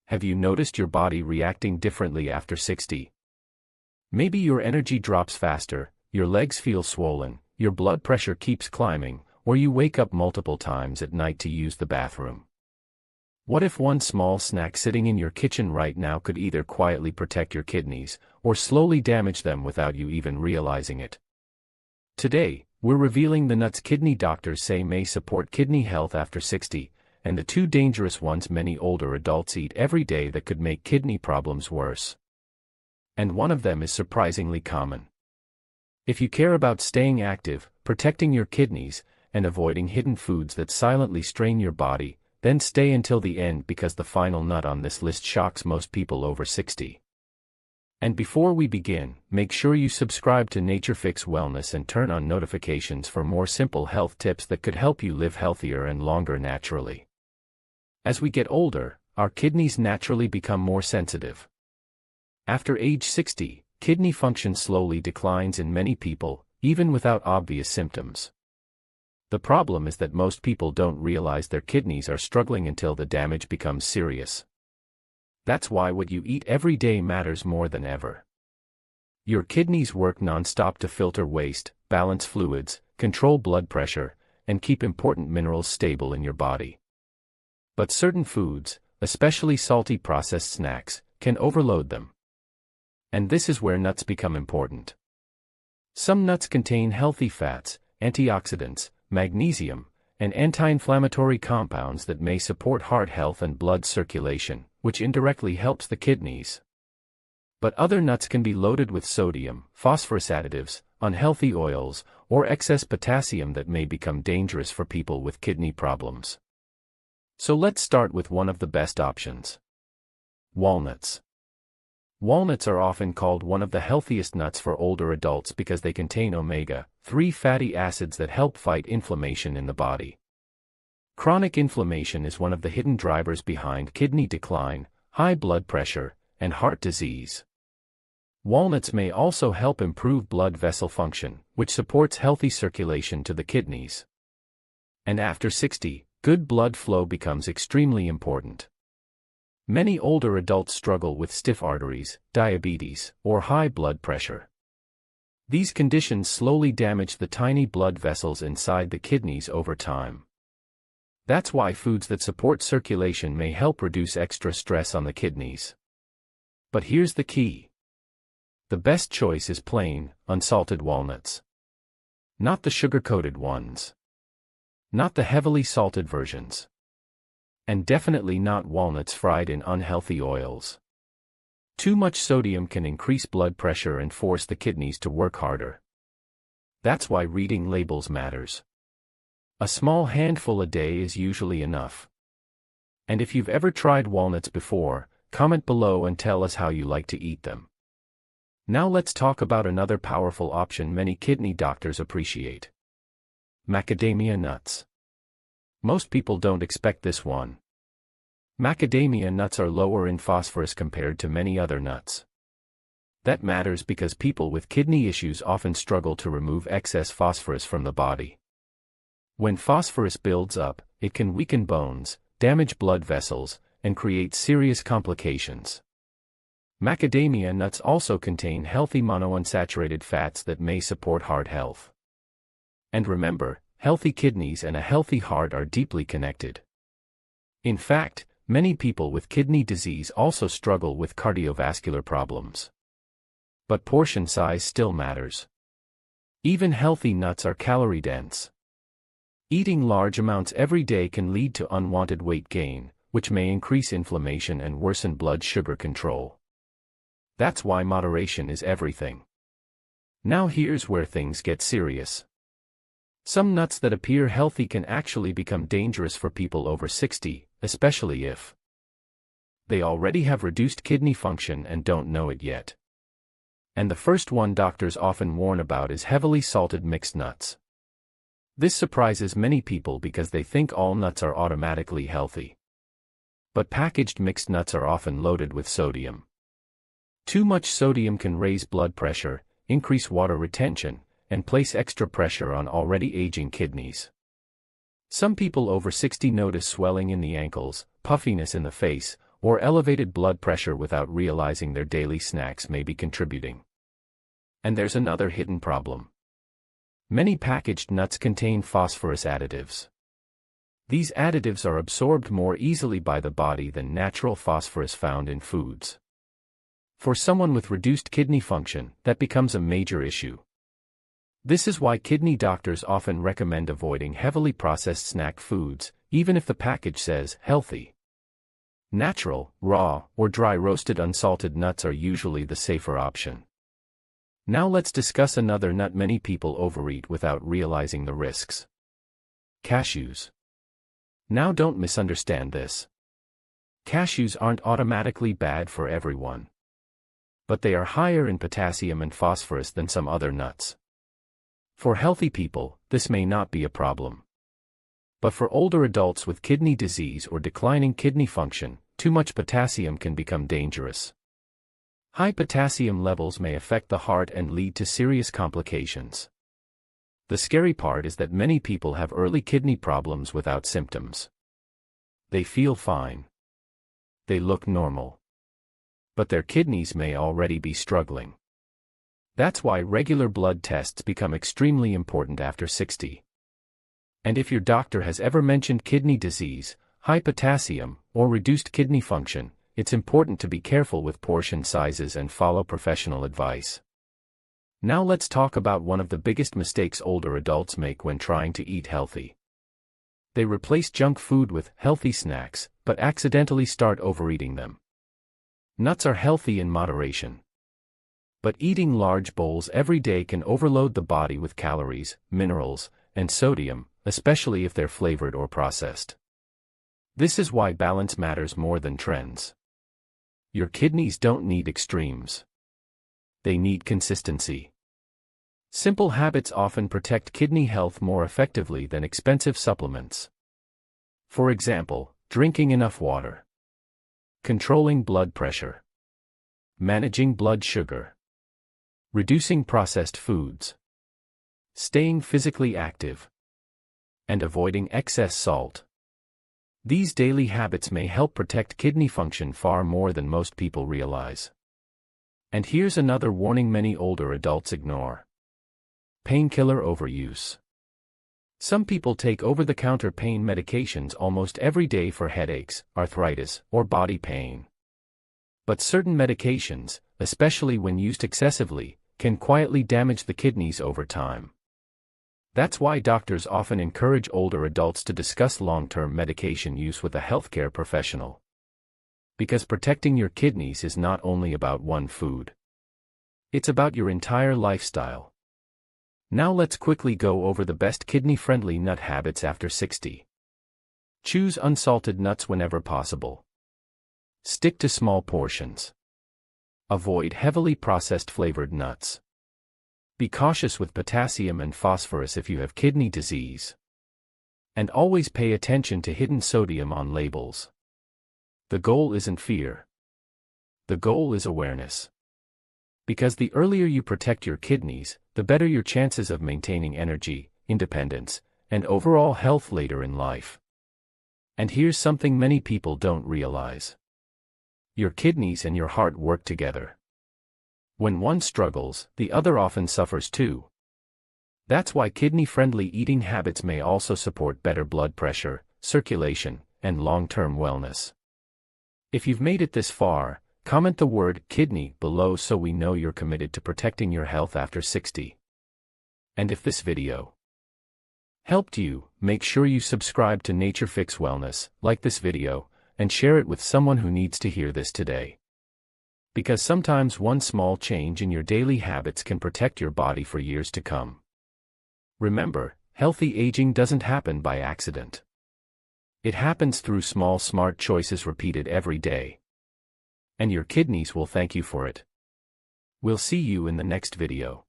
Have you noticed your body reacting differently after 60? Maybe your energy drops faster, your legs feel swollen, your blood pressure keeps climbing, or you wake up multiple times at night to use the bathroom. What if one small snack sitting in your kitchen right now could either quietly protect your kidneys, or slowly damage them without you even realizing it? Today, we're revealing the nuts kidney doctors say may support kidney health after 60, and the 2 dangerous ones many older adults eat every day that could make kidney problems worse. And one of them is surprisingly common. If you care about staying active, protecting your kidneys, and avoiding hidden foods that silently strain your body, then stay until the end because the final nut on this list shocks most people over 60. And before we begin, make sure you subscribe to NatureFix Wellness and turn on notifications for more simple health tips that could help you live healthier and longer naturally. As we get older, our kidneys naturally become more sensitive. After age 60, kidney function slowly declines in many people, even without obvious symptoms. The problem is that most people don't realize their kidneys are struggling until the damage becomes serious. That's why what you eat every day matters more than ever. Your kidneys work non-stop to filter waste, balance fluids, control blood pressure, and keep important minerals stable in your body. But certain foods, especially salty processed snacks, can overload them. And this is where nuts become important. Some nuts contain healthy fats, antioxidants, magnesium, and anti-inflammatory compounds that may support heart health and blood circulation, which indirectly helps the kidneys. But other nuts can be loaded with sodium, phosphorus additives, unhealthy oils, or excess potassium that may become dangerous for people with kidney problems. So let's start with one of the best options. Walnuts. Walnuts are often called one of the healthiest nuts for older adults because they contain omega-3 fatty acids that help fight inflammation in the body. Chronic inflammation is one of the hidden drivers behind kidney decline, high blood pressure, and heart disease. Walnuts may also help improve blood vessel function, which supports healthy circulation to the kidneys. And after 60, good blood flow becomes extremely important. Many older adults struggle with stiff arteries, diabetes, or high blood pressure. These conditions slowly damage the tiny blood vessels inside the kidneys over time. That's why foods that support circulation may help reduce extra stress on the kidneys. But here's the key. The best choice is plain, unsalted walnuts. Not the sugar-coated ones. Not the heavily salted versions. And definitely not walnuts fried in unhealthy oils. Too much sodium can increase blood pressure and force the kidneys to work harder. That's why reading labels matters. A small handful a day is usually enough. And if you've ever tried walnuts before, comment below and tell us how you like to eat them. Now let's talk about another powerful option many kidney doctors appreciate. Macadamia nuts. Most people don't expect this one. Macadamia nuts are lower in phosphorus compared to many other nuts. That matters because people with kidney issues often struggle to remove excess phosphorus from the body. When phosphorus builds up, it can weaken bones, damage blood vessels, and create serious complications. Macadamia nuts also contain healthy monounsaturated fats that may support heart health. And remember, healthy kidneys and a healthy heart are deeply connected. In fact, many people with kidney disease also struggle with cardiovascular problems. But portion size still matters. Even healthy nuts are calorie-dense. Eating large amounts every day can lead to unwanted weight gain, which may increase inflammation and worsen blood sugar control. That's why moderation is everything. Now here's where things get serious. Some nuts that appear healthy can actually become dangerous for people over 60, especially if they already have reduced kidney function and don't know it yet. And the first one doctors often warn about is heavily salted mixed nuts. This surprises many people because they think all nuts are automatically healthy. But packaged mixed nuts are often loaded with sodium. Too much sodium can raise blood pressure, increase water retention, and place extra pressure on already aging kidneys. Some people over 60 notice swelling in the ankles, puffiness in the face, or elevated blood pressure without realizing their daily snacks may be contributing. And there's another hidden problem. Many packaged nuts contain phosphorus additives. These additives are absorbed more easily by the body than natural phosphorus found in foods. For someone with reduced kidney function, that becomes a major issue. This is why kidney doctors often recommend avoiding heavily processed snack foods, even if the package says healthy. Natural, raw, or dry roasted unsalted nuts are usually the safer option. Now let's discuss another nut many people overeat without realizing the risks. Cashews. Now don't misunderstand this. Cashews aren't automatically bad for everyone. But they are higher in potassium and phosphorus than some other nuts. For healthy people, this may not be a problem. But for older adults with kidney disease or declining kidney function, too much potassium can become dangerous. High potassium levels may affect the heart and lead to serious complications. The scary part is that many people have early kidney problems without symptoms. They feel fine. They look normal. But their kidneys may already be struggling. That's why regular blood tests become extremely important after 60. And if your doctor has ever mentioned kidney disease, high potassium, or reduced kidney function, it's important to be careful with portion sizes and follow professional advice. Now let's talk about one of the biggest mistakes older adults make when trying to eat healthy. They replace junk food with healthy snacks, but accidentally start overeating them. Nuts are healthy in moderation. But eating large bowls every day can overload the body with calories, minerals, and sodium, especially if they're flavored or processed. This is why balance matters more than trends. Your kidneys don't need extremes. They need consistency. Simple habits often protect kidney health more effectively than expensive supplements. For example, drinking enough water. Controlling blood pressure. Managing blood sugar. Reducing processed foods. Staying physically active. And avoiding excess salt. These daily habits may help protect kidney function far more than most people realize. And here's another warning many older adults ignore. Painkiller overuse. Some people take over-the-counter pain medications almost every day for headaches, arthritis, or body pain. But certain medications, especially when used excessively, can quietly damage the kidneys over time. That's why doctors often encourage older adults to discuss long-term medication use with a healthcare professional. Because protecting your kidneys is not only about one food. It's about your entire lifestyle. Now let's quickly go over the best kidney-friendly nut habits after 60. Choose unsalted nuts whenever possible. Stick to small portions. Avoid heavily processed flavored nuts. Be cautious with potassium and phosphorus if you have kidney disease. And always pay attention to hidden sodium on labels. The goal isn't fear. The goal is awareness. Because the earlier you protect your kidneys, the better your chances of maintaining energy, independence, and overall health later in life. And here's something many people don't realize. Your kidneys and your heart work together. When one struggles, the other often suffers too. That's why kidney-friendly eating habits may also support better blood pressure, circulation, and long-term wellness. If you've made it this far, comment the word kidney below so we know you're committed to protecting your health after 60. And if this video helped you, make sure you subscribe to Nature Fix Wellness, like this video, and share it with someone who needs to hear this today. Because sometimes one small change in your daily habits can protect your body for years to come. Remember, healthy aging doesn't happen by accident. It happens through small smart choices repeated every day. And your kidneys will thank you for it. We'll see you in the next video.